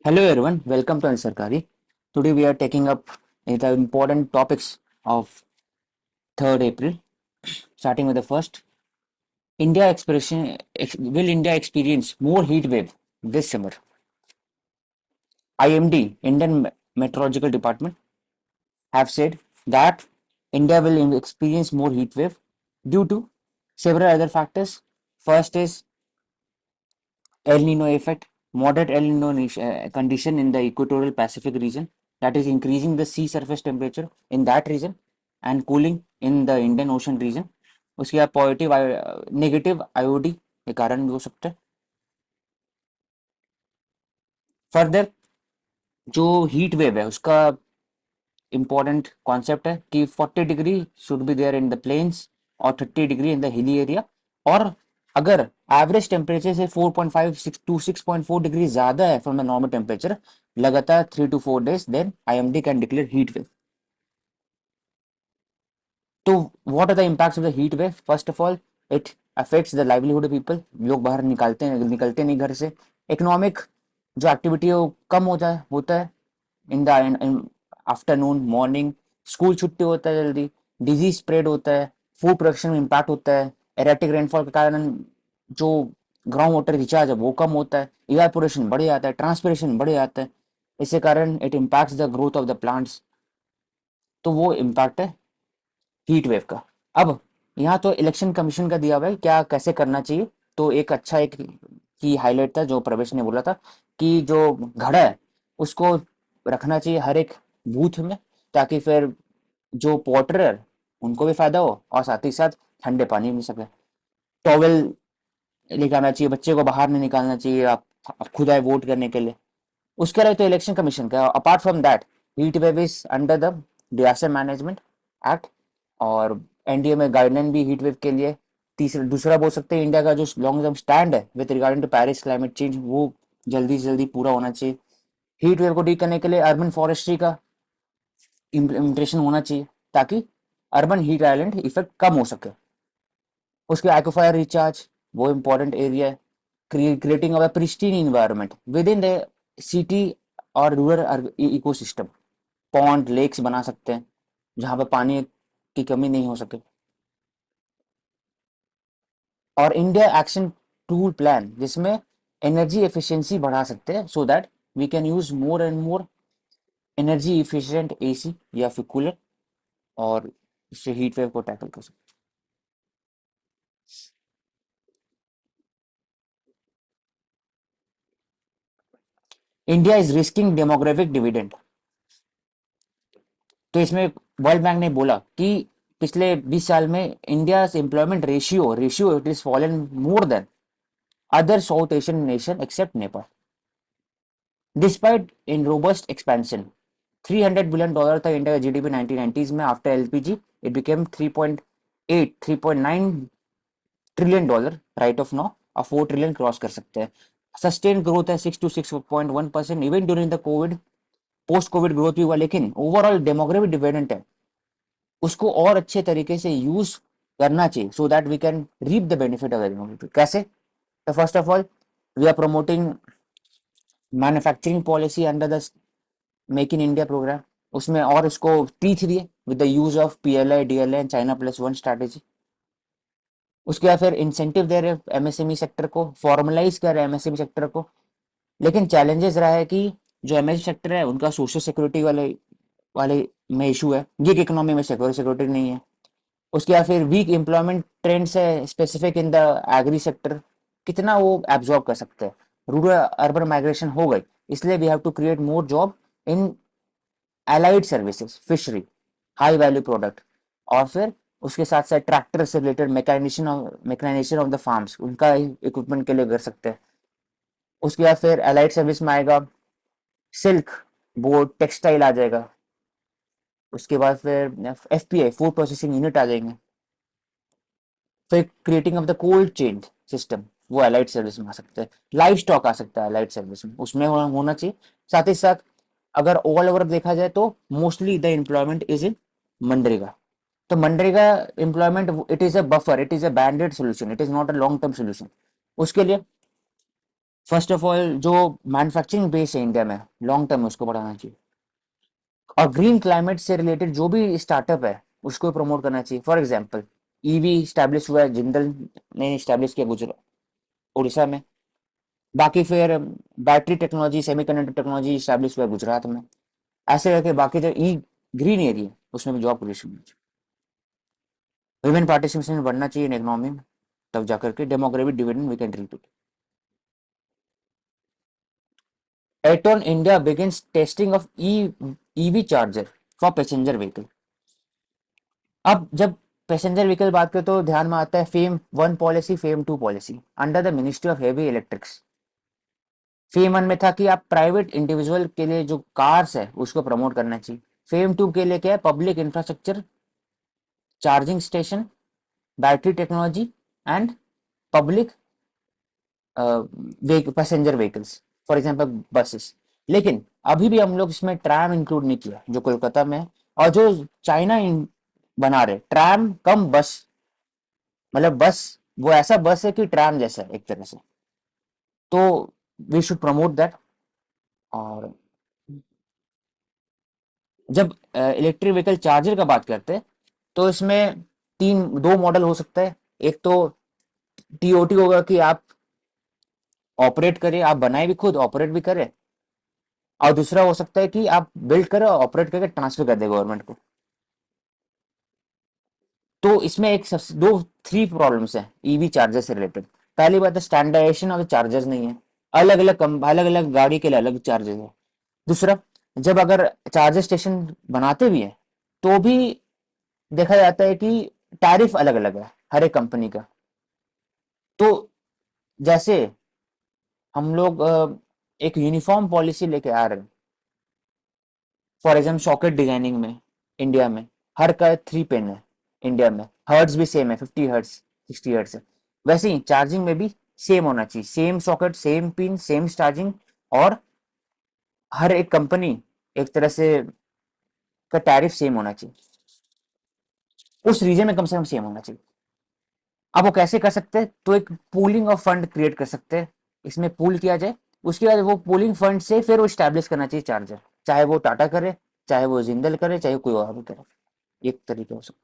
Hello everyone, welcome to Ansarkari. Today we are taking up the important topics of 3rd April, starting with the first. Will India experience more heat wave this summer? IMD, Indian Meteorological Department, have said that India will experience more heat wave due to several other factors. First is El Nino effect, moderate El Nino condition in the equatorial Pacific region, that is increasing the sea surface temperature in that region and cooling in the Indian Ocean region. उसके बाद positive negative IOD के कारण भी हो सकता है. Further जो heat wave है उसका इम्पोर्टेंट कॉन्सेप्ट है कि 40 degree should be there in the plains और 30 degree in the hilly area. और अगर एवरेज टेम्परेचर से 4.5 टू 6.4 डिग्री ज्यादा है फ्रॉम द नॉर्मल टेम्परेचर लगातार 3 to 4 days, then IMD can declare heat wave. तो what are the impacts of the heat wave? First of all, it affects the livelihood of people. लोग बाहर निकलते नहीं घर से. इकोनॉमिक जो एक्टिविटी है वो कम होता है in the afternoon morning. School छुट्टी होता है जल्दी. डिजीज स्प्रेड होता है. फूड प्रोडक्शन में इम्पैक्ट होता है. एरेटिक रेनफॉल के कारण जो ग्राउंड वाटर रिचार्ज है वो कम होता है. इवेपोरेशन बढ़ जाता है. ट्रांसपिरेशन बढ़ जाता है. इसके कारण it impacts the growth of the plants. तो वो इम्पैक्ट है हीट वेव का. अब यहाँ तो इलेक्शन कमीशन का दिया हुआ है क्या कैसे करना चाहिए. तो एक की हाईलाइट था जो प्रवेश ने बोला था कि जो घड़ा है उसको रखना चाहिए हर एक बूथ में, ताकि फिर जो पोर्टर है उनको भी फायदा हो और साथ ही साथ ठंडे पानी मिल सके. टॉवेल लेके आना चाहिए. बच्चे को बाहर नहीं निकालना चाहिए. आप खुद आए वोट करने के लिए. उसके अलावा तो इलेक्शन कमीशन का apart from that heat wave is under the disaster management act. और एनडीए में गाइडलाइन भी हीट वेव के लिए. तीसरा दूसरा बोल सकते हैं इंडिया का जो लॉन्ग टर्म स्टैंड है with regarding to Paris climate change वो जल्दी से जल्दी पूरा होना चाहिए. हीट वेव को ठीक करने के लिए अर्बन फॉरेस्ट्री का इम्प्लीमेंटेशन होना चाहिए ताकि अर्बन हीट आइलैंड इफेक्ट कम हो सके. उसके एक्वाफायर रिचार्ज वो इम्पोर्टेंट एरिया है. Creating a pristine environment with in the city और रूरल इकोसिस्टम. पॉन्ड लेक्स बना सकते हैं जहाँ पे पानी की कमी नहीं हो सके. और इंडिया एक्शन टूल प्लान जिसमें एनर्जी एफिशिएंसी बढ़ा सकते हैं so that we can use more and more energy efficient AC या फिर कूलर. और इससे हीट वेव को टैकल कर सकते हैं. India is risking demographic dividend. तो इसमें वर्ल्ड बैंक ने बोला कि पिछले 20 साल में India employment ratio it is fallen more than other South Asian nation except Nepal. Despite in robust expansion, $300 billion था इंडिया का जीडीपी 1990s में. After LPG it became 3.9 trillion dollar right of now. अब 4 ट्रिलियन क्रॉस कर सकते हैं. Sustain growth है 6 to 6.1% even during the Covid. Post Covid growth भी हुआ लेकिन ओवरऑल डेमोग्राफिक डिविडेंड है उसको और अच्छे तरीके से यूज करना चाहिए so that we can reap the benefit of the demography. कैसे? तो first of all we are promoting manufacturing policy under the make in India program. उसमें और इसको टीच रही है with the use of PLI DLI and चाइना+1 strategy. उसके बाद फिर इंसेंटिव दे रहे एमएसएमई सेक्टर को, फॉर्मलाइज कर रहे एमएसएमई सेक्टर को. लेकिन चैलेंजेस रहा है कि जो एमएसएमई सेक्टर है उनका सोशल सिक्योरिटी वाले वाले में इशू है. गिग इकोनॉमी में सिक्योरिटी नहीं है. उसके बाद फिर वीक एम्प्लॉयमेंट ट्रेंड्स है specific in the agri sector. कितना वो एब्जॉर्ब कर सकते हैं. रूरल अर्बन माइग्रेशन हो गई इसलिए we have to create more job in allied services, fishery, high value product. और फिर उसके साथ साथ ट्रैक्टर से related mechanization of the farms उनका इक्विपमेंट के लिए कर सकते हैं. उसके बाद फिर एलाइड सर्विस में आएगा सिल्क, बोर्ड, टेक्सटाइल आ जाएगा. उसके बाद फिर एफपीआई, फूड प्रोसेसिंग यूनिट आ जाएंगे. फिर creating of the cold chain system वो एलाइड सर्विस में आ सकते हैं. लाइव स्टॉक आ सकता है एलाइड सर्विस में, उसमें होना चाहिए. साथ ही साथ अगर ऑल ओवर देखा जाए तो mostly the employment is in मनरेगा. तो मनरेगा employment it is a buffer, it is a bandaid solution, it is not a long term solution. उसके लिए फर्स्ट ऑफ ऑल जो मैन्युफैक्चरिंग बेस है इंडिया में, लॉन्ग टर्म में उसको बढ़ाना चाहिए। और ग्रीन क्लाइमेट से रिलेटेड जो भी स्टार्टअप है उसको प्रमोट करना चाहिए। फॉर एग्जांपल ईवी स्टैब्लिश हुआ है, जिंदल ने स्टैब्लिश किया गुजरात, उड़ीसा में। बाकी फिर battery technology, semiconductor technology establish हुआ है गुजरात में। ऐसे करके बाकी जो ई ग्रीन एरिया उसमें भी जॉब क्रिएशन होनी चाहिए। वुमेन पार्टिसिपेशन बढ़ना चाहिए इन इकोनॉमी में, तब जाकर के demographic dividend we can reap it. Aton India begins testing of EV charger for passenger vehicle। अब जब पैसेंजर व्हीकल बात करें तो ध्यान में आता है FAME one policy, FAME two policy under the ministry of heavy electrics. FAME one में था कि आप प्राइवेट इंडिविजुअल के लिए जो कार्स है उसको प्रमोट करना चाहिए। फेम टू के लिए क्या है, public infrastructure, charging station, battery technology and public passenger vehicles, for example buses. लेकिन अभी भी हम लोग इसमें ट्रैम इंक्लूड नहीं किया जो कोलकाता में है। और जो चाइना बना रहे ट्रैम कम बस, मतलब बस वो ऐसा बस है कि ट्रैम जैसा है एक तरह से। तो वी शुड प्रमोट दैट। और जब इलेक्ट्रिक व्हीकल चार्जर का बात करते हैं तो इसमें तीन दो मॉडल हो सकता है। एक तो टीओटी होगा कि आप ऑपरेट करें, आप बनाए भी खुद ऑपरेट भी करें। और दूसरा हो सकता है कि आप बिल्ड करें और ऑपरेट करके ट्रांसफर कर दे गवर्नमेंट को। तो इसमें एक सबसे दो थ्री प्रॉब्लम्स हैं ईवी चार्जर से रिलेटेड। पहली बात है स्टैंडर्डाइजेशन ऑफ द चार्जर्स नहीं है, अलग अलग अलग अलग गाड़ी के लिए अलग चार्जर है। दूसरा, जब अगर चार्जर स्टेशन बनाते भी हैं तो भी देखा जाता है कि टैरिफ अलग अलग है हर एक कंपनी का। तो जैसे हम लोग एक यूनिफॉर्म पॉलिसी लेके आ रहे हैं, फॉर एग्जाम्पल सॉकेट डिजाइनिंग में इंडिया में हर का 3 पिन है, इंडिया में हर्ट्स भी सेम है, 50 हर्ट्स 60 हर्ट्स है। वैसे ही चार्जिंग में भी सेम होना चाहिए, same socket same pin same charging. और हर एक कंपनी एक तरह से का टैरिफ सेम होना चाहिए, उस रीजन में कम से कम सेम होना चाहिए। अब वो कैसे कर सकते हैं, तो एक पूलिंग ऑफ फंड क्रिएट कर सकते हैं, इसमें पूल किया जाए। उसके बाद वो पूलिंग फंड से फिर वो स्टैब्लिश करना चाहिए चार्जर, चाहे वो टाटा करे, चाहे वो जिंदल करे, चाहे कोई और भी करे। एक तरीके हो सकता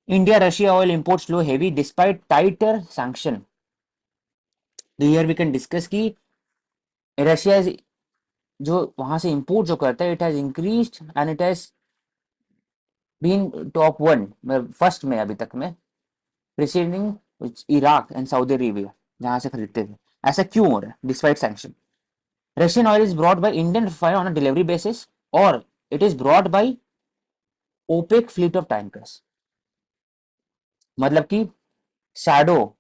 है। India Russia oil import slow heavy despite tighter sanction. तो हियर वी कैन डिस्कस की रशिया जो वहां से इंपोर्ट जो करता है it has increased and it has been top one, first में अभी तक में, preceding Iraq and Saudi Arabia, जहां से खरीदते थे। ऐसा क्यों हो रहा है despite sanction? Russian oil is brought by Indian refiner on a delivery basis, और it is brought by opaque fleet of tankers. मतलब कि शैडो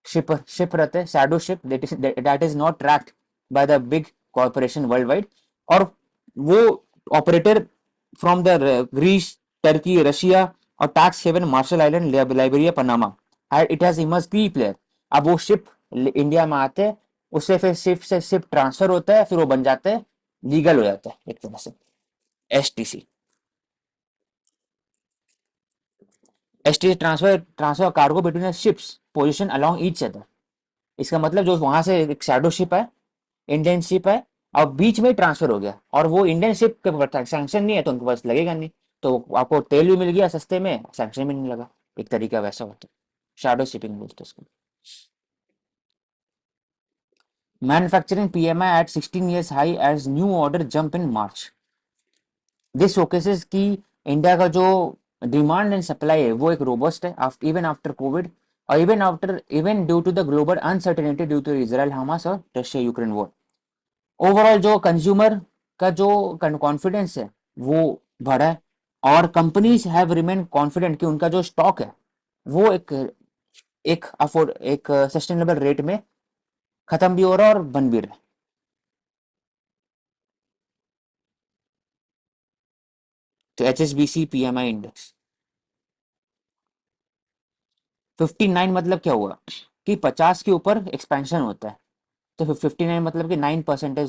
शिप रहते हैं, shadow ship that is not tracked by the big corporation world wide. और वो operator from the Greece, Turkey, Russia और tax haven Marshall Island, Liberia, Panama, it has emerged key player. अब वो ship India में आते हैं, उससे फिर शिप से शिप ट्रांसफर होता है, फिर वो बन जाते हैं लीगल हो जाता है एक तरह से, STC. STC transfer cargo between ships position along each other. इसका मतलब जो वहां से एक शैडो शिप है, इंडियन शिप है, और बीच में ट्रांसफर हो गया, और वो इंडियन शिप के पास सैंक्शन नहीं है तो उनके पास लगेगा नहीं। तो आपको तेल भी मिल गया सस्ते में, सैंक्शन भी नहीं लगा। एक तरीका वैसा होता है, शैडो शिपिंग बोलते हैं उसको। Manufacturing PMI at 16 years high as new order jump in March. This showcases की इंडिया का जो डिमांड एंड सप्लाई है वो एक रोबस्ट है इवन आफ्टर कोविड, और even due to the global uncertainty due to Israel Hamas और Russia Ukraine war. Overall जो कंज्यूमर का जो कॉन्फिडेंस है वो बढ़ा है, और कंपनीज हैव रिमेन कॉन्फिडेंट कि उनका जो स्टॉक है वो एक अफोर्ड एक सस्टेनेबल रेट में खत्म भी हो रहा है और बन भी रहा है। तो H S B C P M I index 59 मतलब क्या हुआ कि 50 के ऊपर एक्सपेंशन होता है, तो 59 मतलब कि 9%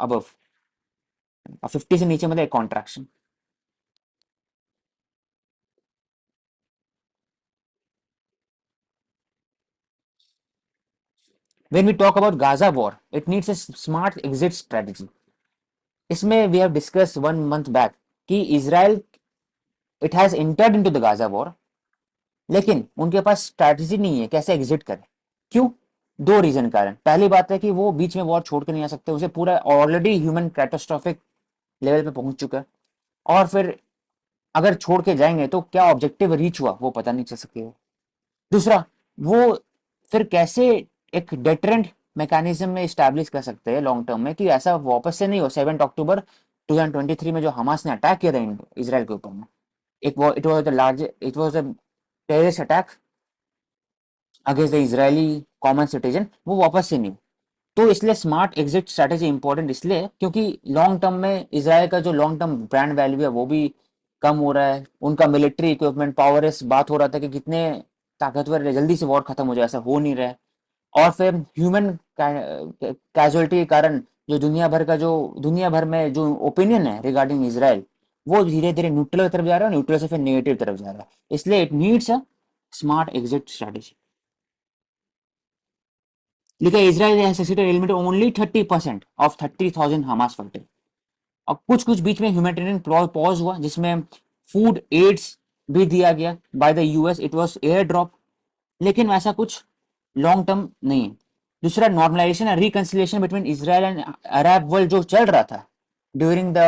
अब, और 50 से नीचे मतलब एक contraction. When we talk about Gaza war, it needs a smart exit strategy. इसमें we have discussed 1 month back कि Israel it has entered into the Gaza war, लेकिन उनके पास स्ट्रैटेजी नहीं है कैसे एग्जिट करें। क्यों? दो रीजन कारण। पहली बात है कि वो बीच में वॉर छोड़ के नहीं आ सकते, उसे पूरा ऑलरेडी ह्यूमन कैटास्ट्रोफिक लेवल पे पहुंच चुका है, और फिर अगर छोड़ के जाएंगे तो क्या ऑब्जेक्टिव रीच हुआ वो पता नहीं चल सकेगा। दूसरा, वो फिर कैसे एक डेटरेंट मैकेनिज्म में स्टैब्लिश कर सकते हैं लॉन्ग टर्म में कि ऐसा वापस से नहीं हो। 7 अक्टूबर 2023 में जो हमास ने अटैक किया था इसराइल के ऊपर में, it was the largest, it was a terrorist attack against the Israeli common citizen, वो वापस से नहीं। तो इसलिए स्मार्ट एग्जिट स्ट्रैटेजी इंपॉर्टेंट इसलिए क्योंकि लॉन्ग टर्म में इसराइल का जो लॉन्ग टर्म ब्रांड वैल्यू है वो भी कम हो रहा है, उनका मिलिट्री इक्विपमेंट पावर, इस बात हो रहा था कि कितने ताकतवर है, जल्दी से वॉर खत्म हो जाए, ऐसा हो नहीं रहा है। और फिर ह्यूमन कैजुअलिटी के कारण जो दुनिया भर में जो ओपिनियन है रिगार्डिंग इसराइल, वो धीरे धीरे न्यूट्रल की तरफ जा रहा है, न्यूट्रल से फिर नेगेटिव तरफ जा रहा है। इसलिए it needs a smart exit strategy. लेकिन Israel has succeeded in eliminating only 30% of 30,000 Hamas fighter. अब कुछ कुछ बीच में ह्यूमैनिटेरियन पॉज हुआ जिसमें फूड एड्स भी दिया गया by the US, it was air drop, लेकिन वैसा कुछ लॉन्ग टर्म नहीं है। दूसरा, normalization and reconciliation between Israel and Arab world जो चल रहा था ड्यूरिंग द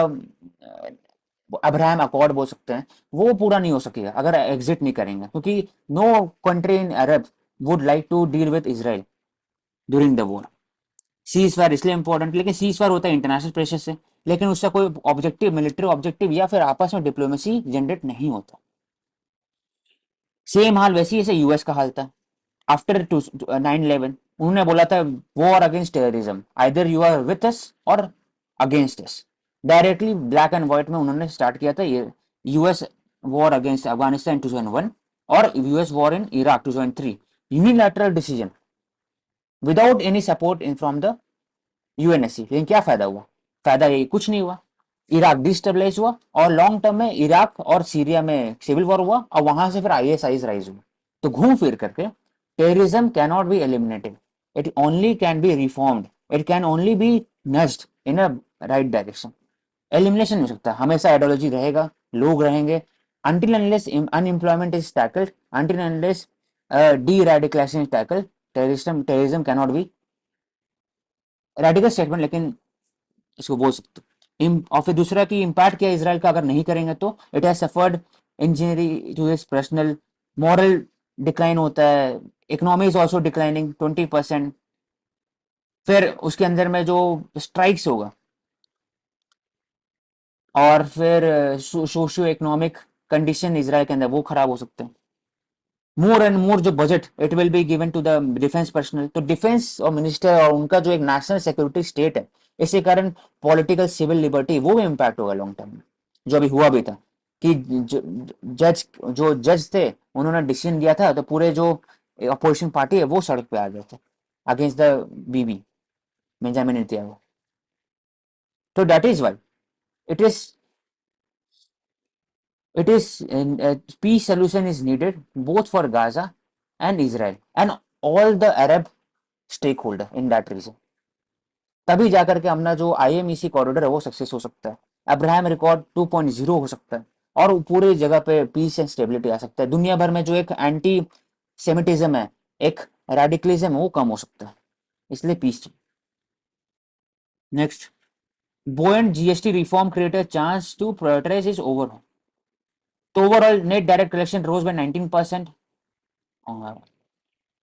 अब्राहम अकॉर्ड बोल सकते हैं, वो पूरा नहीं हो सकेगा अगर एग्जिट नहीं करेंगे, क्योंकि no country in Arab would like to deal with Israel during the war. Cease fire इसलिए इंपॉर्टेंट, लेकिन सीज फायर होता है इंटरनेशनल प्रेशर से, लेकिन उससे कोई ऑब्जेक्टिव, मिलिट्री ऑब्जेक्टिव या फिर आपस में डिप्लोमेसी जनरेट नहीं होता। सेम हाल वैसे ही जैसे यूएस का हाल था आफ्टर 9/11। उन्होंने बोला था war against terrorism, either you are with us or against us. Directly black and white में उन्होंने स्टार्ट किया था ये। यूएस वॉर अगेंस्ट अफगानिस्तान 2001 और US war in Iraq 2003, unilateral decision without any support in from the UNSC. लेकिन क्या फायदा हुआ? फायदा यही, कुछ नहीं हुआ। इराक डिस्टेबलाइज हुआ और लॉन्ग टर्म में इराक और सीरिया में सिविल वॉर हुआ और वहां से फिर आईएसआईज राइज हुआ। तो घूम फिर करके terrorism can not be eliminated, it only can be reformed, it can only be nudged in a right direction. Elimination नहीं हो सकता, हमेशा आइडियोलॉजी रहेगा, लोग रहेंगे। until unless unemployment is tackled, until unless de-radicalization is tackled, terrorism cannot be radical statement, लेकिन इसको बोल सकते हो। और फिर दूसरा कि इम्पैक्ट क्या इसराइल का अगर नहीं करेंगे तो it has suffered engineering to this personal moral decline होता है, इकोनॉमी इज ऑल्सो डिक्लाइनिंग 20%। फिर उसके अंदर में जो स्ट्राइक्स होगा और फिर सोशियो इकोनॉमिक कंडीशन इसराइल के अंदर वो खराब हो सकते हैं। मोर एंड मोर जो budget it will be given to the defence personnel, तो डिफेंस और मिनिस्टर और उनका जो एक नेशनल सिक्योरिटी स्टेट है, इसी कारण पॉलिटिकल सिविल लिबर्टी वो भी इम्पैक्ट होगा लॉन्ग टर्म में। जो अभी हुआ भी था कि जो जज थे उन्होंने डिसीजन दिया था तो पूरे जो अपोजिशन पार्टी है वो सड़क पे आ गए थे against the Bibi Benjamin Netanyahu. तो that is why it is it is peace solution is needed both for Gaza and Israel and all the Arab stakeholder in that region। तभी जाकर के अपना जो आईएमईसी कॉरिडोर है वो success हो सकता है, अब्राहम रिकॉर्ड 2.0 हो सकता है, और पूरी जगह पे पीस एंड स्टेबिलिटी आ सकता है। दुनिया भर में जो एक एंटी सेमिटिज्म है, एक रेडिकलिज्म है, वो कम हो सकता है। इसलिए peace. Next, buoyant GST reform created a chance to prioritize its overhaul. तो ओवरऑल नेट डायरेक्ट कलेक्शन रोज बाय 19%।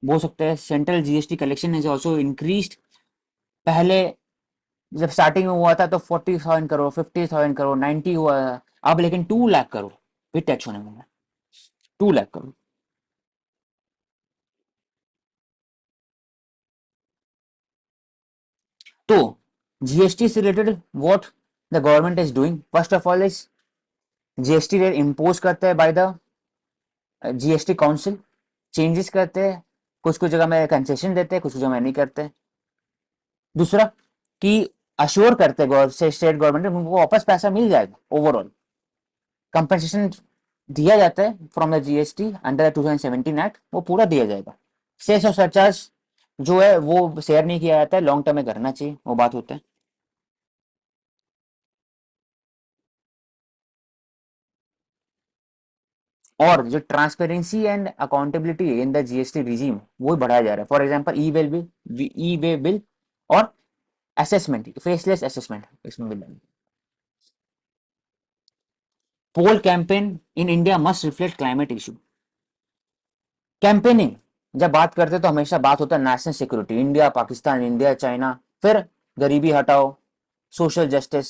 बोल सकते हैं central GST collection is also increased. पहले जब स्टार्टिंग में हुआ था तो 40,000 करोड़, 50,000 करोड़, 90 हुआ, अब लेकिन 2 लाख करोड़ भी टच होने वाला है। 2 लाख करोड़। तो जीएसटी से related what the government is doing, first of all is GST rate impose करते हैं by the GST council, changes करते हैं, कुछ कुछ जगह में कंसेशन देते हैं, कुछ कुछ जगह में नहीं करते। दूसरा कि अश्योर करते हैं स्टेट गवर्नमेंट उनको वापस पैसा मिल जाएगा, ओवरऑल कंपनसेशन दिया जाता है from the GST under 2017 act, वो पूरा दिया जाएगा। सेस और सरचार्ज जो है वो शेयर नहीं किया जाता है, लॉन्ग टर्म में करना चाहिए, वो बात होता है। और जो transparency and accountability in the GST regime वो बढ़ाया जा रहा है। For example e way bill और असेसमेंट, फेसलेस असेसमेंट इसमें bill. Poll campaign in India must reflect climate issue. Campaigning जब बात करते हैं तो हमेशा बात होता है national security, India Pakistan, India China, फिर गरीबी हटाओ, social justice,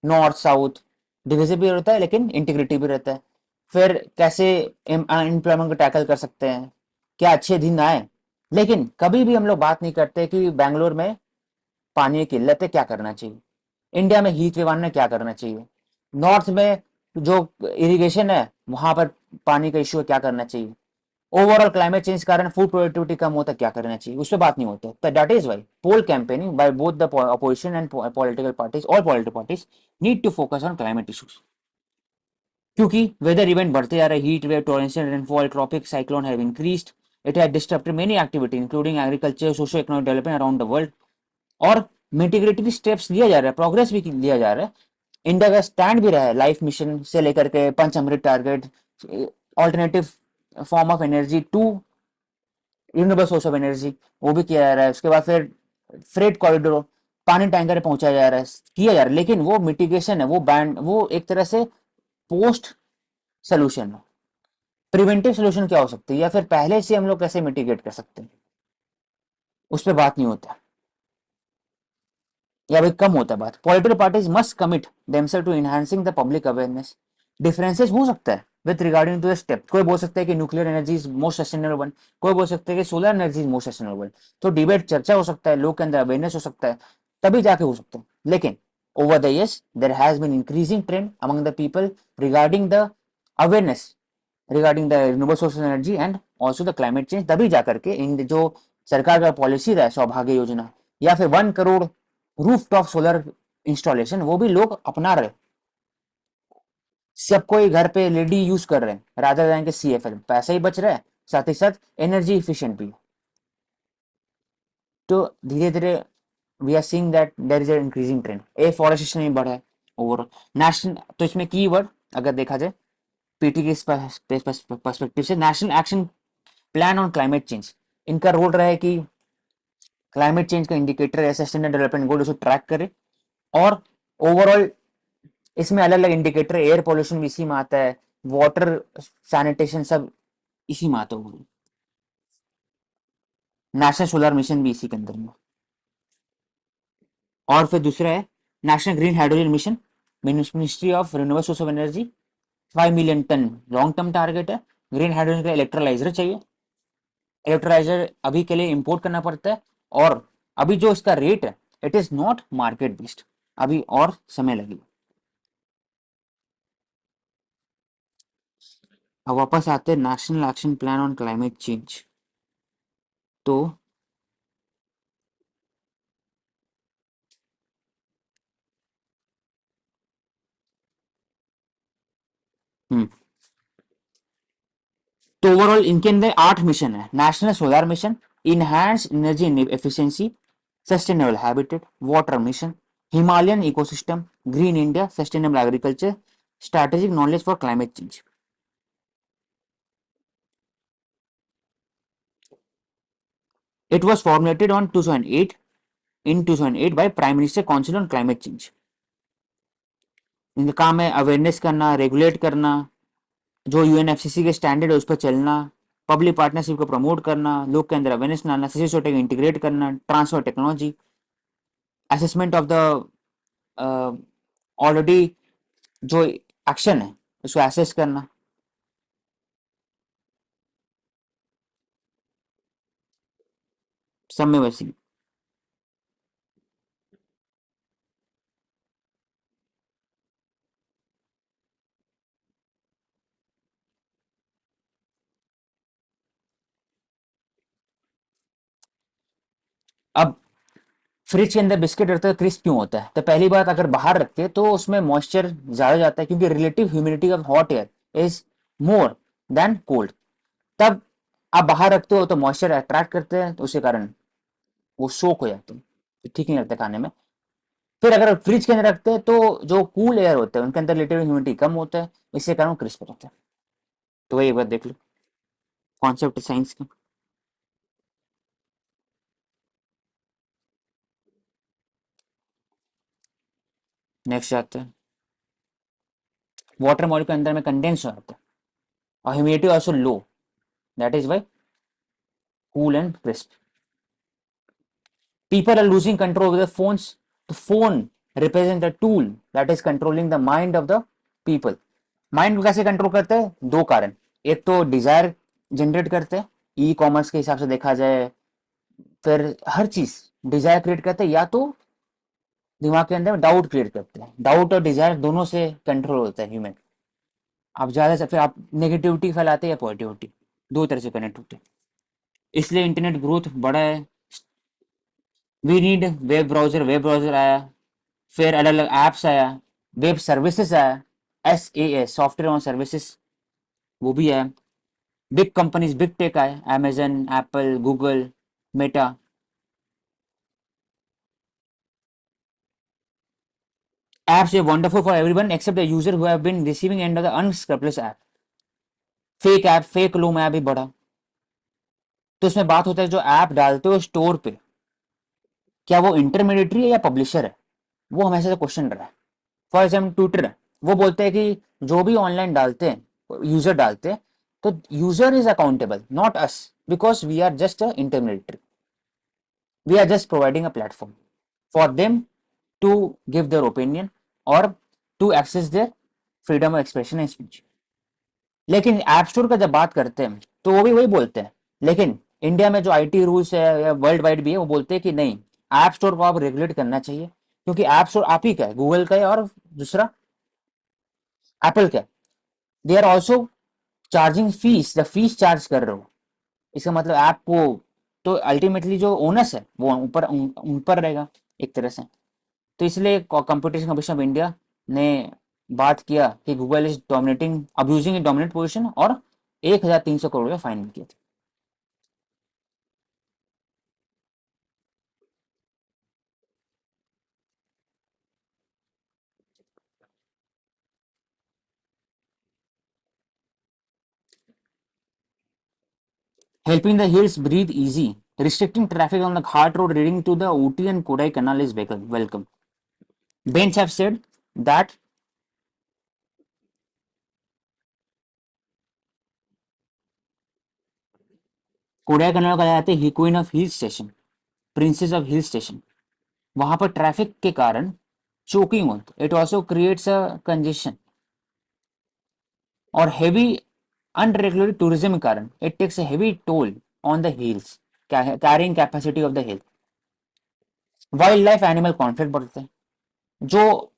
north south, division भी रहता है लेकिन इंटीग्रिटी भी रहता है। फिर कैसे अनएम्प्लॉयमेंट को टैकल कर सकते हैं, क्या अच्छे दिन आए। लेकिन कभी भी हम लोग बात नहीं करते कि बैंगलोर में पानी की किल्लत है, क्या करना चाहिए। इंडिया में हीट वेव आने क्या करना चाहिए। नॉर्थ में जो इरिगेशन है वहां पर पानी का इश्यू है, क्या करना चाहिए। ओवरऑल क्लाइमेट चेंज के कारण फूड प्रोडक्टिविटी कम होता है, क्या करना चाहिए, उस पर बात नहीं होता। तो that is why poll campaigning by both the opposition and political parties, all political parties need to focus on climate issues. क्योंकि वेदर इवेंट बढ़ते जा रहे, heat wave, torrential rainfall, tropic cyclone have increased, it has disturbed many activity including agriculture, socio economic development around the world. और mitigatory steps लिया जा रहा है, progress भी लिया जा रहा है। इंडिया का स्टैंड भी रहा है, लाइफ मिशन से लेकर के Panchamrit target, alternative form of energy to renewable source of energy, वो भी किया जा रहा है। उसके बाद फिर फ्रेट कॉरिडोर, पानी टैंकर पहुंचाया जा रहा है, किया जा रहा है। लेकिन वो मिटिगेशन है, वो बैंड, वो एक तरह से पोस्ट सोल्यूशन है। प्रिवेंटिव सोल्यूशन क्या हो सकती है, या फिर पहले से हम लोग कैसे मिटिगेट कर सकते हैं, उस पर बात नहीं होता, या भाई कम होता है बात। Political parties must commit themselves to enhancing the public awareness. Differences हो सकता है with regarding to the step. कोई बोल सकता है कि nuclear energy is most sustainable one, कोई बोल सकता है कि solar energy is most sustainable one. तो डिबेट, चर्चा हो सकता है, लोग के अंदर अवेयरनेस हो सकता है, तभी जाके हो सकता है। लेकिन over the years there has been increasing trend among the people regarding the awareness regarding the renewable sources of energy and also the climate change। तभी जाकर के इन जो सरकार का पॉलिसी रहा है सौभाग्य योजना, या फिर 1 crore roof top solar installation, वो भी लोग अपना रहे। सब कोई घर पे एलईडी यूज कर रहे हैं रादर देन के सीएफएल, पैसा ही बच रहा है, साथ ही साथ एनर्जी इफिशिएंट भी। तो धीरे धीरे we are seeing that there is a increasing trend, afforestation भी बढ़ा है ओवरऑल नेशनल। तो इसमें कीवर्ड अगर देखा जाए पीटी के पर्सपेक्टिव से, national action plan on climate change, इनका रोल रहा है कि क्लाइमेट चेंज का इंडिकेटर है, सस्टेनेबल डेवलपमेंट गोल, उसको ट्रैक करे। और ओवरऑल इसमें अलग अलग इंडिकेटर, एयर पोल्यूशन भी इसी में आता है, वाटर सैनिटेशन सब इसी में आता है। नेशनल सोलर मिशन भी इसी के अंदर में। और फिर दूसरा है national green hydrogen mission, ministry of renewable source of energy, 5 million ton long term target है। ग्रीन हाइड्रोजन का इलेक्ट्रोलाइजर चाहिए, इलेक्ट्रोलाइजर अभी के लिए इंपोर्ट करना पड़ता है। और अभी जो इसका रेट है it is not market based, अभी और समय लगेगा। अब वापस आते हैं national action plan on climate change. तो हम्म तो ओवरऑल इनके अंदर 8 मिशन है। National solar mission, enhance energy efficiency, sustainable habitat, water mission, Himalayan ecosystem, green India, sustainable agriculture, strategic knowledge for climate change. It was formulated on 2008 in 2008 by Prime Minister Council on Climate Change। इनका काम है awareness करना, regulate करना, जो UNFCCC के standard है उस पर चलना, पब्लिक पार्टनरशिप को प्रमोट करना, लोग के अंदर अवेयरनेस लाना, सोसाइटी को इंटीग्रेट करना, transfer technology, assessment of the already जो एक्शन है उसको एसेस करना। सब में वैसी। अब फ्रिज के अंदर बिस्किट रखते हैं क्रिस्प क्यों होता है, तो पहली बात अगर बाहर रखते हैं तो उसमें मॉइस्चर ज्यादा जाता है, क्योंकि relative humidity of hot air is more than cold. तब आप बाहर रखते हो तो मॉइस्चर अट्रैक्ट करते हैं, तो उसी कारण वो सोक हो जाते हैं, तो ठीक नहीं लगता खाने में। फिर अगर फ्रिज के अंदर रखते हैं तो जो कूल एयर होते हैं उनके अंदर रिलेटिव ह्यूमिडिटी कम होता है, इसके कारण क्रिस्प रहता है। तो वही एक बार देख लो, कॉन्सेप्ट साइंस का। नेक्स्ट आते हैं, वाटर मॉलिक्यूल के अंदर में कंडेंस हो जाता है और humidity also low, that is why cool and crisp. People are losing control with their phones. The phone represents the tool that is controlling the mind of the people. Mind को कैसे control करते हैं? दो कारण, एक तो Dzire generate करते हैं, ई कॉमर्स के हिसाब से देखा जाए, फिर हर चीज डिजायर क्रिएट करते हैं, या तो दिमाग के अंदर डाउट क्रिएट करते हैं। डाउट और डिजायर दोनों से कंट्रोल होता है ह्यूमन। आप ज्यादा से फिर आप नेगेटिविटी फैलाते हैं या पॉजिटिविटी, दो तरह से कनेक्ट होते हैं। इसलिए इंटरनेट ग्रोथ बड़ा है। वी नीड वेब ब्राउजर आया, फिर अलग अलग ऐप्स आया, वेब सर्विसेज आया, SaaS सॉफ्टवेयर और सर्विसेज, वो भी आया। बिग कंपनीज, बिग टेक आए, Amazon, Apple, Google, Meta. Apps are wonderful for everyone except the user who have been receiving end of the unscrupulous app। Fake app, fake लो मैं भी बढ़ा। तो इसमें बात होता है जो ऐप डालते हो स्टोर पे, क्या वो इंटरमीडिएटरी है या पब्लिशर है, वो हमेशा से क्वेश्चन रहा है। फॉर एग्जाम्पल ट्विटर, वो बोलते हैं कि जो भी ऑनलाइन डालते हैं यूजर डालते हैं, तो user is accountable not us, because we are just a intermediary, we are just providing a platform for them to give their opinion और to access their freedom of expression and speech. लेकिन app store का जब बात करते हैं तो वो भी वही बोलते हैं, लेकिन इंडिया में जो IT रूल्स है या वर्ल्ड वाइड भी है, वो बोलते हैं कि नहीं, ऐप स्टोर को आप रेगुलेट करना चाहिए, क्योंकि ऐप स्टोर आप ही का है, गूगल का है और दूसरा एप्पल का है। They are also charging fees, the fees charge कर रहे हो, इसका मतलब ऐप को, तो अल्टीमेटली जो ओनर्स है वो ऊपर उन पर रहेगा एक तरह से। तो इसलिए कंपटीशन कमीशन ऑफ इंडिया ने बात किया कि Google is dominating, abusing dominate position, और 1,300 करोड़ का फाइन किया था। Helping the hills breathe easy. Restricting traffic on the Ghat Road leading to the Ooty and Kodai Canal is welcome. Bench have said that Kodai कनाल का जाते ही queen of hill station, princess of hill station, वहां पर traffic के कारण choking होती, it also creates a congestion, और heavy unregular tourism के कारण it takes a heavy toll on the hills, carrying capacity of the hill. Wildlife animal conflict बढ़ते हैं, जो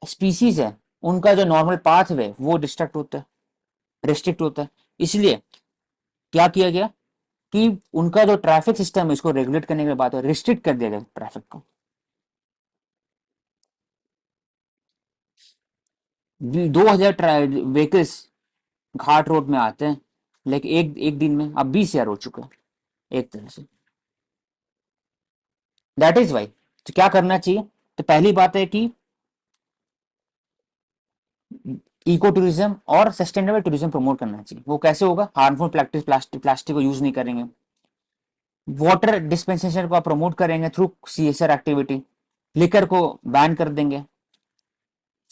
स्पीसीज है उनका जो नॉर्मल पाथ वे वो डिस्ट्रक्ट होता है, रिस्ट्रिक्ट होता है। इसलिए क्या किया गया कि उनका जो ट्रैफिक सिस्टम है इसको रेगुलेट करने के बाद रिस्ट्रिक्ट कर दिया गया ट्रैफिक को। 2,000 व्हीकल्स घाट रोड में आते हैं, लेकिन एक एक दिन में अब 20,000 हो चुका है एक तरह से। दैट इज वाई, तो क्या करना चाहिए? तो पहली बात है कि इको टूरिज्म और सस्टेनेबल टूरिज्म प्रमोट करना चाहिए। वो कैसे होगा? हार्मफुल प्लास्टिक को यूज नहीं करेंगे, वाटर डिस्पेंसेशन को आप प्रमोट करेंगे थ्रू CSR एक्टिविटी, लिकर को बैन कर देंगे,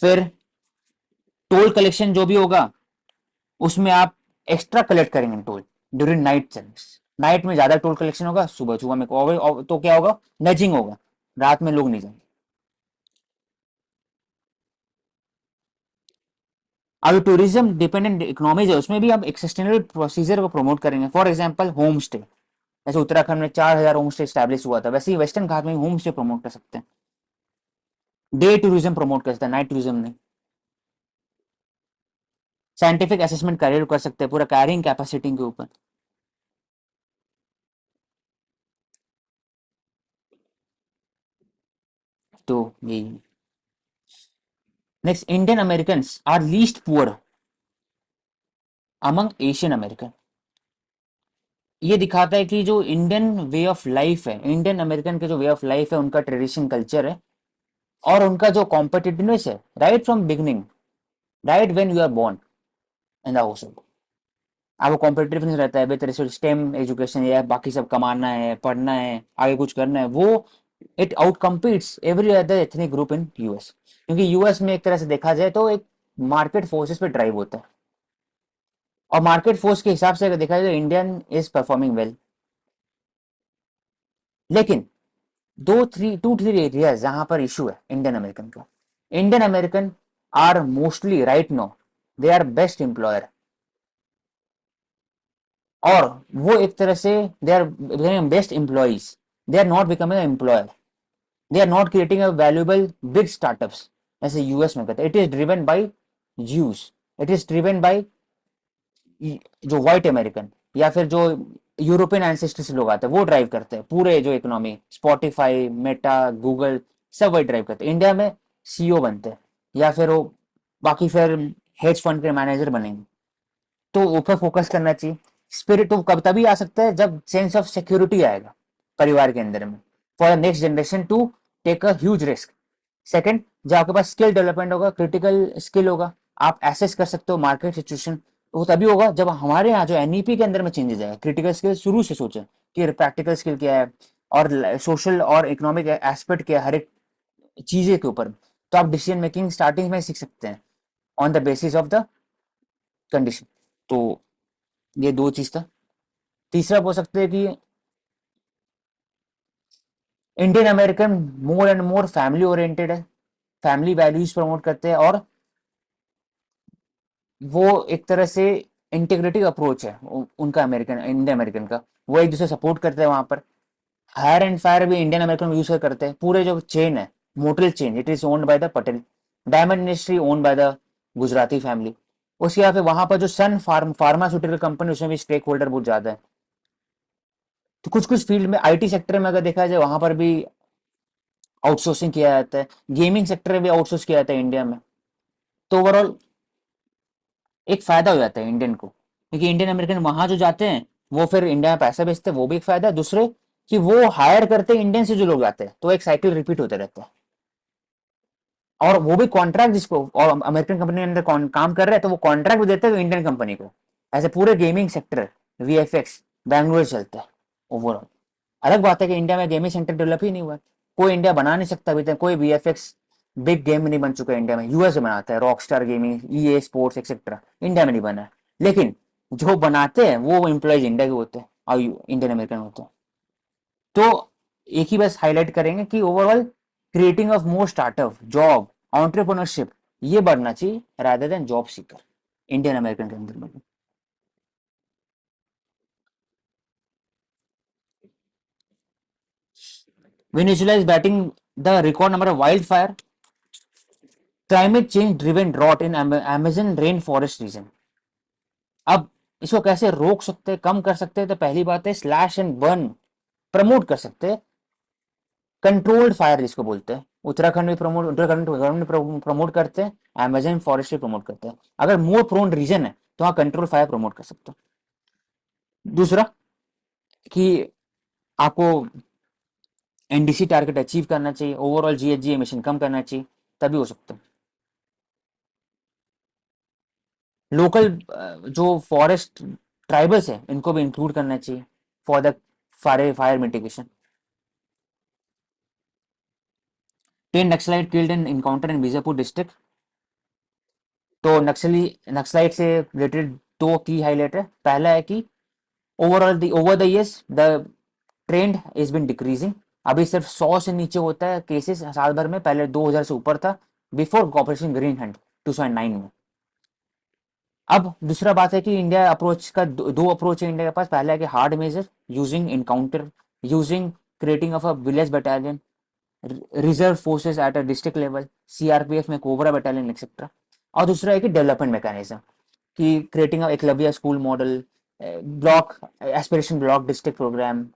फिर टोल कलेक्शन जो भी होगा उसमें आप एक्स्ट्रा कलेक्ट करेंगे toll during night service. Night में ज्यादा टोल कलेक्शन होगा, सुबह सुबह में तो क्या होगा, नजिंग होगा, रात में लोग नहीं जाएंगे। अभी टूरिज्म डिपेंडेंट इकोनॉमीज है, उसमें भी आप एक सस्टेनेबल प्रोसीजर को प्रमोट करेंगे। फॉर एग्जाम्पल होम स्टे, जैसे उत्तराखंड में 4,000 होम स्टे स्टैब्लिश हुआ था, वैसे ही वेस्टर्न घाट में होम स्टे प्रमोट कर सकते हैं। डे टूरिज्म प्रमोट कर सकते हैं, नाइट टूरिज्म नहीं। साइंटिफिक असेसमेंट कैरियर कर सकते हैं पूरा कैरिंग कैपेसिटी के ऊपर। तो यही। Next, Indian American are least poor among Asian American. ये दिखाता है कि जो इंडियन वे ऑफ लाइफ है, इंडियन अमेरिकन के जो वे ऑफ लाइफ है, उनका ट्रेडिशन कल्चर है और उनका जो कॉम्पिटिटिवनेस है right from beginning, right when you are born in the house, आपको कॉम्पिटिटिवनेस रहता है बेहतर से स्टेम एजुकेशन या बाकी सब कमाना है, पढ़ना है, आगे कुछ करना है, वो it out competes every other ethnic group in US. क्योंकि यूएस में एक तरह से देखा जाए तो एक मार्केट फोर्सेस पे ड्राइव होता है, और मार्केट फोर्स के हिसाब से अगर देखा जाए तो इंडियन इज परफॉर्मिंग वेल। लेकिन टू थ्री एरियाज जहां पर इशू है इंडियन अमेरिकन का। Indian American are mostly right no, they are best employer, और वो एक तरह से they are becoming best employees, they are not becoming employer, they are not creating a valuable big startups जैसे US में करते। It is driven by Jews, it is driven by जो white American या फिर जो यूरोपियन एंसेस्टर से लोग आते हैं वो ड्राइव करते हैं पूरे जो इकोनॉमी, स्पॉटिफाई, मेटा, गूगल, सब वही ड्राइव करते हैं। इंडिया में सीईओ बनते हैं या फिर वो बाकी फिर हेज फंड के मैनेजर बनेंगे। तो ऊपर फोकस करना चाहिए। स्पिरिट तो कब तभी आ सकता है जब सेंस ऑफ सिक्योरिटी आएगा परिवार के अंदर में, for the next generation to take a huge risk. Second, जब आपके पास स्किल डेवलपमेंट होगा, क्रिटिकल स्किल होगा, आप एसेस कर सकते हो मार्केट सिचुएशन, वो तभी होगा जब हमारे यहाँ जो एनईपी के अंदर में चेंजेस आएगा। क्रिटिकल स्किल शुरू से सोचें कि प्रैक्टिकल स्किल क्या है और सोशल और इकोनॉमिक एस्पेक्ट क्या है हर एक चीजें के ऊपर, तो आप डिसीजन मेकिंग स्टार्टिंग में सीख सकते हैं on the basis of the condition. तो ये दो चीज था। तीसरा बोल सकते हैं कि Indian American more and more family oriented है, फैमिली वैल्यूज प्रमोट करते हैं, और वो एक तरह से इंटीग्रेटिव अप्रोच है उनका, अमेरिकन इंडियन अमेरिकन का। वो एक दूसरे सपोर्ट करते हैं वहां पर। हायर एंड फायर भी इंडियन अमेरिकन यूज करते हैं। पूरे जो चेन है, motel chain, it is owned by the Patel. Diamond industry owned by the Gujarati family. उसके बाद फिर वहां पर जो सन फार्मास्यूटिकल कंपनी, उसमें भी स्टेक होल्डर बहुत ज्यादा है। तो कुछ कुछ फील्ड में, आईटी सेक्टर में अगर देखा जाए वहां पर भी आउटसोर्सिंग किया जाता है, गेमिंग सेक्टर में भी आउटसोर्स किया जाता है इंडिया में। तो ओवरऑल एक फायदा हो जाता है इंडियन को, क्योंकि इंडियन अमेरिकन वहां जो जाते हैं वो फिर इंडिया में पैसा बेचते हैं, वो भी एक फायदा है। दूसरे कि वो हायर करते हैं इंडियन से जो लोग आते हैं, तो एक साइकिल रिपीट होते रहता है। और वो भी कॉन्ट्रैक्ट जिसको, और अमेरिकन कंपनी के अंदर काम कर रहे हैं तो वो कॉन्ट्रैक्ट भी देते हैं इंडियन कंपनी को। ऐसे पूरे गेमिंग सेक्टर, वीएफएक्स बैंगलोर चलता है ओवरऑल। अलग बात है कि इंडिया में गेमिंग सेंटर डेवलप ही नहीं हुआ है। कोई इंडिया बना नहीं सकता अभी तक, कोई वीएफएक्स बिग गेम नहीं बन चुका है इंडिया में। यूएस में बनाता है, रॉकस्टार गेमिंग, ईए स्पोर्ट्स एक्सेट्रा, इंडिया में नहीं बना है। लेकिन जो बनाते हैं वो एम्प्लॉयज इंडिया के होते हैं और इंडियन अमेरिकन होते हैं। तो एक ही बस हाईलाइट करेंगे कि overall creating of more startup, job, entrepreneurship, ये बढ़ना चाहिए rather than job seeker Indian American के अंदर में। Venezuela is batting the record number of wildfire, climate change driven drought in Amazon rainforest region। अब इसको कैसे रोक सकते हैं, कम कर सकते हैं? तो पहली बात है स्लैश एंड बर्न प्रमोट कर सकते हैं। कंट्रोल्ड फायर जिसको बोलते हैं, उत्तराखंड गवर्नमेंट प्रमोट करते हैं, अमेजन फॉरेस्ट प्रमोट करते हैं। अगर मोर प्रोन रीजन है तो वहाँ कंट्रोल फायर प्रमोट कर सकते हैं। दूसरा कि आपको एनडीसी टारगेट अचीव करना चाहिए, ओवरऑल जीएचजी एमिशन कम करना चाहिए, तभी हो सकता है। लोकल जो फॉरेस्ट ट्राइबल्स है इनको भी इंक्लूड करना चाहिए for the fire fire mitigation. 10 naxalite killed in encounter in Bijapur district. तो नक्सलाइट से रिलेटेड दो की हाईलाइट है। पहला है कि overall over the years the trend is been decreasing. अभी सिर्फ 100 से नीचे होता है केसेस साल भर में, पहले 2000 से ऊपर था बिफोर ऑपरेशन ग्रीन हंट 2009 में। अब दूसरा बात है कि इंडिया अप्रोच का दो अप्रोच है इंडिया के पास। पहला है कि hard measure using encounter, using creating of a village battalion, reserve forces at a district level, CRPF में कोबरा बटालियन एक्सेट्रा। और दूसरा है कि डेवलपमेंट मैकेनिज्म, कि creating of Eklavya school model, block aspiration block district program,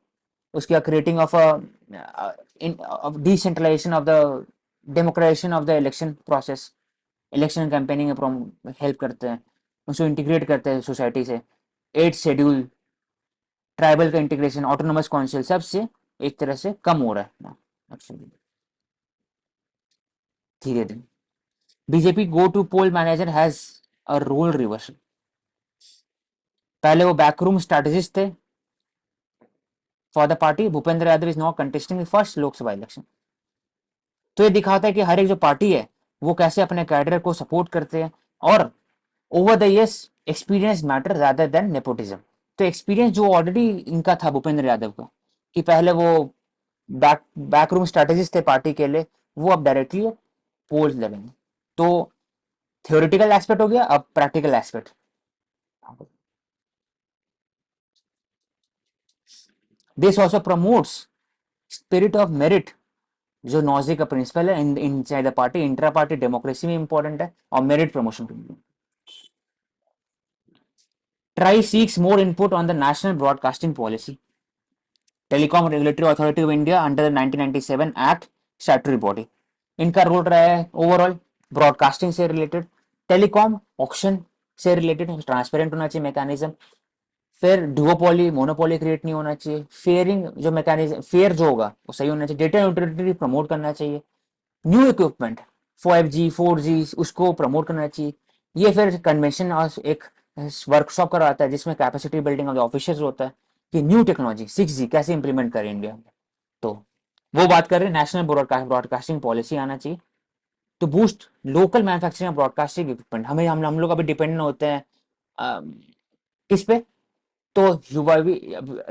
उसके बाद creating of decentralization of the democratization of the election process, election campaigning में help करते हैं, उसको इंटीग्रेट करते हैं सोसाइटी से। 8 शेड्यूल ट्राइबल का इंटीग्रेशन, ऑटोनोमस काउंसिल, सबसे एक तरह से कम हो रहा है एक्चुअली धीरे धीरे। BJP go to poll manager has a role reversal. पहले वो बैकरूम स्ट्रेटेजिस्ट थे for the party. Bhupender Yadav is not contesting first Lok Sabha election. तो ये दिखाता है कि हर एक जो पार्टी है वो कैसे अपने कैडर को सपोर्ट करते हैं, और over the years experience matter rather then nepotism. तो एक्सपीरियंस जो ऑलरेडी इनका था भूपेंद्र यादव का, कि पहले वो बैकरूम स्ट्रेटेजिस्ट थे पार्टी के लिए, वो अब डायरेक्टली पोल्स लड़ेंगे। तो थ्योरेटिकल एस्पेक्ट हो गया, अब practical aspect. This also promotes spirit of merit, जो नॉजी का प्रिंसिपल है inside the party. Intra party democracy में इंपॉर्टेंट है और मेरिट प्रमोशन के लिए। TRAI seeks more input on the national broadcasting policy. Telecom regulatory authority of India under the 1997 act statutory body. इनका रोल रहा है overall broadcasting से related, telecom auction से रिलेटेड ट्रांसपेरेंट होना चाहिए मैकेनिज्म, फिर डुओपोली मोनोपोली क्रिएट नहीं होना चाहिए, फेयरिंग जो मैकेनिज्म फेयर जो होगा वो सही होना चाहिए, डेटा न्यूट्रलिटी प्रमोट करना चाहिए, न्यू इक्विपमेंट 5G 4G उसको प्रमोट करना चाहिए। ये फिर कन्वेंशन और एक वर्कशॉप करवाता है जिसमें capacity building of the officers होता है कि न्यू टेक्नोलॉजी 6G कैसे इंप्लीमेंट करें इंडिया में। तो वो बात कर रहे हैं नेशनल ब्रॉडकास्टिंग पॉलिसी आना चाहिए to boost local manufacturing broadcasting equipment. हम लोग अभी डिपेंडेंट होते हैं किस पे, तो युवा भी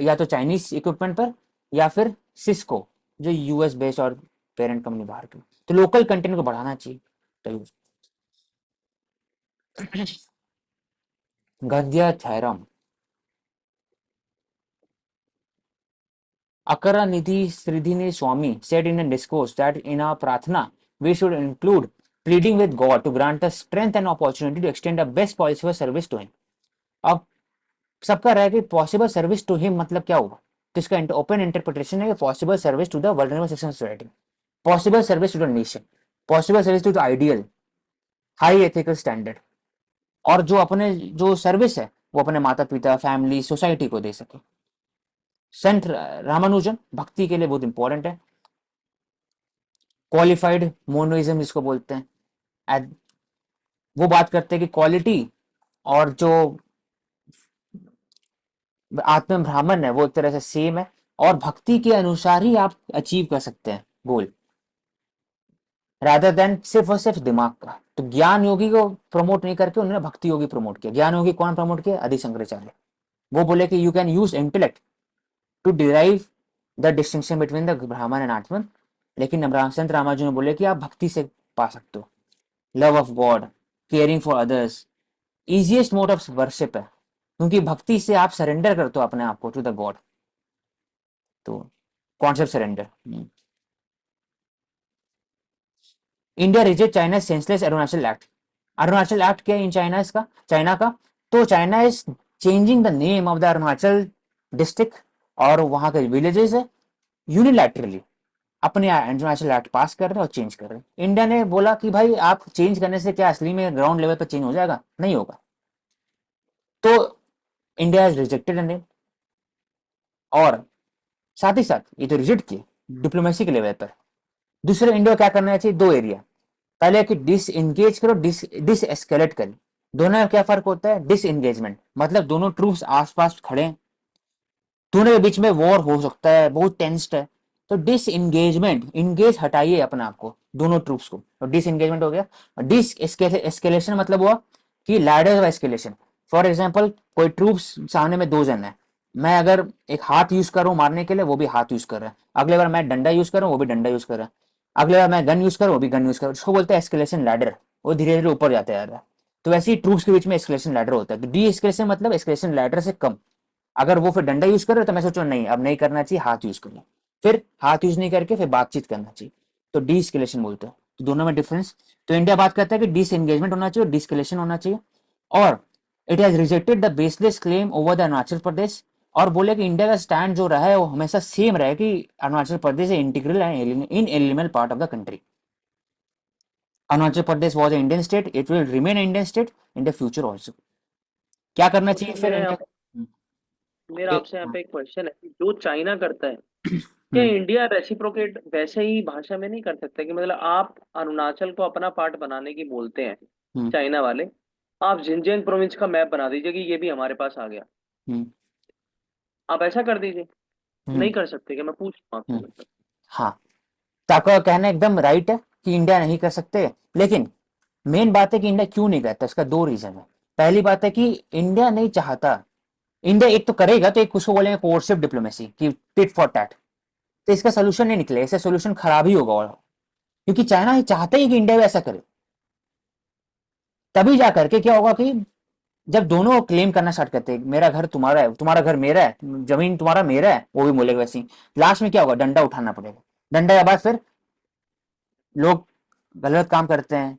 या तो चाइनीज इक्विपमेंट पर या फिर सिस्को जो यूएस बेस्ड और पेरेंट कंपनी बाहर की। तो लोकल कंटेंट को बढ़ाना चाहिए। तो गद्य थैरम Akaranidhi Sridhini Swami said in a discourse that in our pratna we should include pleading with God to grant us strength and opportunity to extend our best possible service to him. अब सबका रहा है कि possible service to him मतलब क्या होगा, तो इसका ओपन इंटरप्रिटेशन है possible service to the vulnerable section of society, possible service to the nation, possible service to the ideal high ethical standard, और जो अपने जो सर्विस है वो अपने माता पिता फैमिली सोसाइटी को दे सके। संत रामानुजन भक्ति के लिए बहुत इंपॉर्टेंट है। क्वालिफाइड मोनोइज्म जिसको बोलते हैं, वो बात करते हैं कि क्वालिटी और जो आत्म ब्राह्मण है वो एक तरह से सेम है, और भक्ति के अनुसार ही आप अचीव कर सकते हैं गोल, रादर देन सिर्फ और सिर्फ दिमाग का। तो ज्ञान योगी को प्रमोट नहीं करके उन्होंने भक्ति योगी प्रमोट किया। ज्ञान योगी कौन प्रमोट किया? आदि शंकराचार्य। वो बोले कि you can use intellect to derive the distinction between the Brahman and Atman, लेकिन संत रामानुजन ने बोले कि आप भक्ति से पा सकते हो। Love of God, caring for others, easiest mode of worship है, क्योंकि भक्ति से आप सरेंडर करते हो अपने आप को टू द गॉड। तो concept surrender. India reject China senseless Arunachal act. Arunachal act क्या है इन चाइना का? तो China is changing the name of the Arunachal district और वहां के विलेजेस है यूनिलैटरली, अपने अरुणाचल एक्ट पास कर रहे हैं और चेंज कर रहे हैं। इंडिया ने बोला कि भाई आप चेंज करने से क्या असली में ग्राउंड लेवल पर चेंज हो जाएगा? नहीं होगा। तो इंडिया हैज रिजेक्टेड एंड, और साथ ही साथ ये तो रिजेक्ट किए डिप्लोमेसी के लेवल पर। दूसरे इंडिया क्या करना चाहिए? दो एरिया, पहले कि डिस इंगेज करो, डिस एस्केलेट करो। दोनों में क्या फर्क होता है? डिस एंगेजमेंट मतलब दोनों ट्रूप्स आसपास खड़े हैं, दोनों के बीच में वॉर हो सकता है, बहुत टेंस्ड है। तो डिस इंगेजमेंट, इंगेज हटाइए अपने आप को, दोनों ट्रूप्स को, और डिस इंगेजमेंट हो गया। डिस एस्केलेशन मतलब हुआ कि ladder of escalation. For example कोई ट्रूप्स सामने में दो जन है, मैं अगर एक हाथ यूज करूं मारने के लिए, वो भी हाथ यूज कर रहा है, अगले बार मैं डंडा यूज करूं वो भी डंडा यूज कर रहा है, अगले बार मैं गन यूज करूं वो भी गन यूज कर रहा है। उसको बोलते हैं एस्केलेशन लैडर, वो धीरे धीरे ऊपर जाता जा रहा है। तो वैसे ही ट्रूप्स के बीच में एस्केलेशन लैडर होता है। तो डी एस्केलेशन मतलब एस्केलेशन लैडर से कम। अगर वो फिर डंडा यूज करे तो मैं सोचूं नहीं अब नहीं करना चाहिए, हाथ यूज करो, फिर हाथ यूज नहीं करके फिर बातचीत करना चाहिए, तो डी एस्केलेशन बोलते हैं। तो दोनों में डिफरेंस। तो इंडिया बात करता है कि डिसएंगेजमेंट होना चाहिए और डिस्केलेशन होना चाहिए, और it has rejected the baseless claim over the Arunachal Pradesh, और बोले कि इंडिया का स्टैंड जो रहा है वो हमेशा सेम रहा है कि Arunachal Pradesh integral and inalienable part of the country. Arunachal Pradesh was Indian state, it will remain Indian state in the future also. क्या करना चाहिए फिर मैं इंडिया? मेरा आपसे यहाँ हाँ। पे एक क्वेश्चन है कि जो चाइना करता है, क्या हम्म। इंडिया रेसिप्रोकेट वैसे ही भाषा में नहीं कर सकता? कि मतलब आप अरुणाचल को अपना पार्ट बनाने की बोलते हैं हम्म। चाइना वाले, आप जिनजियांग प्रोविंस का मैप बना दीजिए कि ये भी हमारे पास आ गया, हम्म। आप ऐसा कर दीजिए। हम्म। नहीं कर सकते? क्या, मैं पूछ रहा हूँ आपसे हम्म। मतलब। हाँ, तो आपका कहना एकदम राइट है कि इंडिया नहीं कर सकते, लेकिन मेन बात है कि इंडिया क्यों नहीं करता, इसका दो रीजन है। पहली बात है कि इंडिया नहीं चाहता। इंडिया एक तो करेगा तो एक उसको बोलेंगे कोर्सिव डिप्लोमेसी कि टिट फॉर टैट, तो इसका सोल्यूशन नहीं निकले, इससे सोल्यूशन खराब ही होगा। और क्योंकि चाइना ही चाहता ही कि इंडिया भी ऐसा करे, तभी जा करके क्या होगा कि जब दोनों क्लेम करना स्टार्ट करते हैं, मेरा घर तुम्हारा है, तुम्हारा घर मेरा है, जमीन तुम्हारा मेरा है, वो भी बोलेगा वैसे ही, लास्ट में क्या होगा, डंडा उठाना पड़ेगा। डंडा के बाद फिर लोग गलत काम करते हैं,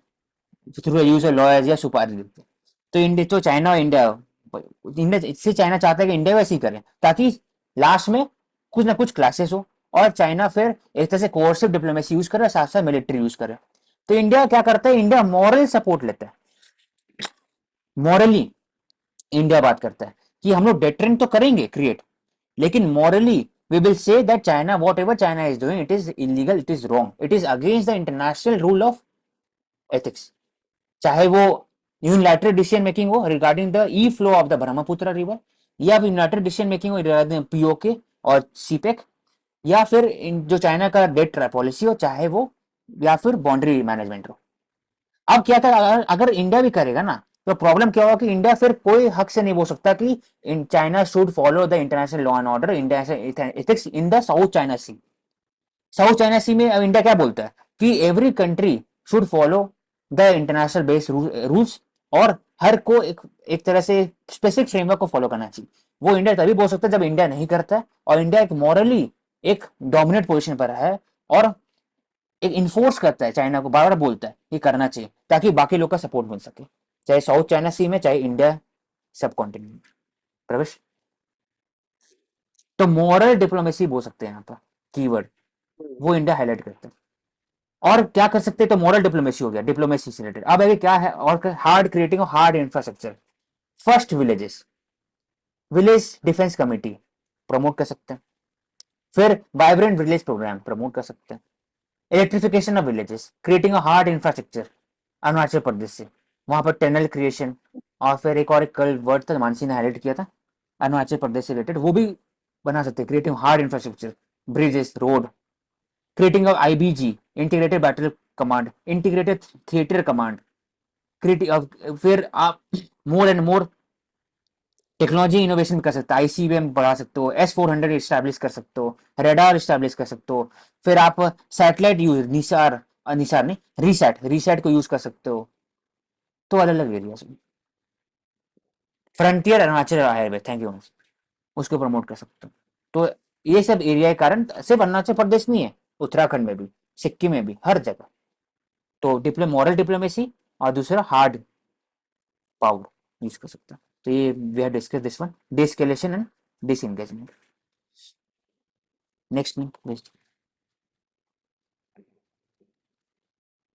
थ्रू यूज लॉयर्स या सुपारी देते हैं। तो इंडिया तो चाइना और इंडिया, इंडिया इससे चाइना चाहता है कि इंडिया वैसे ही करे, ताकि लास्ट में कुछ ना कुछ क्लासेस हो, और चाइना फिर एक तरह से कोर्सिव डिप्लोमेसी यूज करे, साथ साथ मिलिट्री यूज करे। तो इंडिया क्या करता है, इंडिया मॉरल सपोर्ट लेता है। मॉरली इंडिया बात करता है कि हम लोग डेटरेंट तो करेंगे क्रिएट, लेकिन morally we will say that China whatever China is doing it is illegal, it is wrong, it is against the international rule of ethics. चाहे वो यूनिलैटरल डिसीजन मेकिंग हो रिगार्डिंग द ई flow of the Brahmaputra river, या फिर unilateral decision making हो regarding PoK और CPEC, या फिर जो चाइना का डेट पॉलिसी हो, चाहे वो या फिर बाउंड्री मैनेजमेंट हो। अब क्या था, अगर इंडिया भी करेगा ना, तो प्रॉब्लम क्या होगा कि इंडिया फिर कोई हक से नहीं बोल सकता कि in China should follow the international law and order, international ethics in the South China Sea. South China Sea में अब इंडिया क्या बोलता है कि every country should follow the international based rules, और हर को एक तरह से स्पेसिफिक फ्रेमवर्क को फॉलो करना चाहिए। वो इंडिया तभी बोल सकता है जब इंडिया नहीं करता है, और इंडिया एक मॉरली एक डोमिनेट पोजीशन पर है, और एक इन्फोर्स करता है, चाइना को बार बार बोलता है ये करना चाहिए, ताकि बाकी लोग का सपोर्ट मिल सके, चाहे साउथ चाइना सी में, चाहे इंडिया सब कॉन्टिनेंट। प्रवेश, तो मॉरल डिप्लोमेसी बोल सकते हैं यहाँ पर कीवर्ड, हम्म। वो इंडिया हाईलाइट करता है। और क्या कर सकते हैं, तो मॉरल डिप्लोमेसी हो गया, डिप्लोमेसी से रिलेटेड। अब अभी क्या है, और hard creating hard infrastructure. First villages, village defence committee promote कर सकते हैं। फिर वाइब्रेंट विलेज प्रोग्राम प्रमोट कर सकते हैं। Electrification of villages, creating a hard infrastructure, Arunachal Pradesh से वहां पर टनल क्रिएशन। और फिर एक और एक कल वर्ड था मानसी ने हाईलाइट किया था अरुणाचल प्रदेश से रिलेटेड, वो भी बना सकते हैं, creating hard infrastructure, bridges, road, creating of IBG, integrated battle command, integrated theatre command, creative. फिर आप मोर एंड मोर टेक्नोलॉजी इनोवेशन कर सकते हो, आईसीबीएम बढ़ा सकते हो, S-400 स्टैब्लिश कर सकते हो, रेडार स्टैब्लिश कर सकते हो। फिर आप सैटेलाइट यूज, निसार, निसार नहीं, रीसैट, रीसैट को यूज कर सकते हो। तो अलग अलग area, frontier Arunachal highway, thank you, उसको प्रमोट कर सकते हो। तो ये सब एरिया के कारण सिर्फ अरुणाचल प्रदेश नहीं है, उत्तराखंड में भी, सिक्किम में भी, हर जगह। तो मॉरल डिप्लोमेसी, और दूसरा हार्ड पावर यूज कर सकते हैं। तो ये we have discuss this one, de-escalation and disengagement. Next नहीं,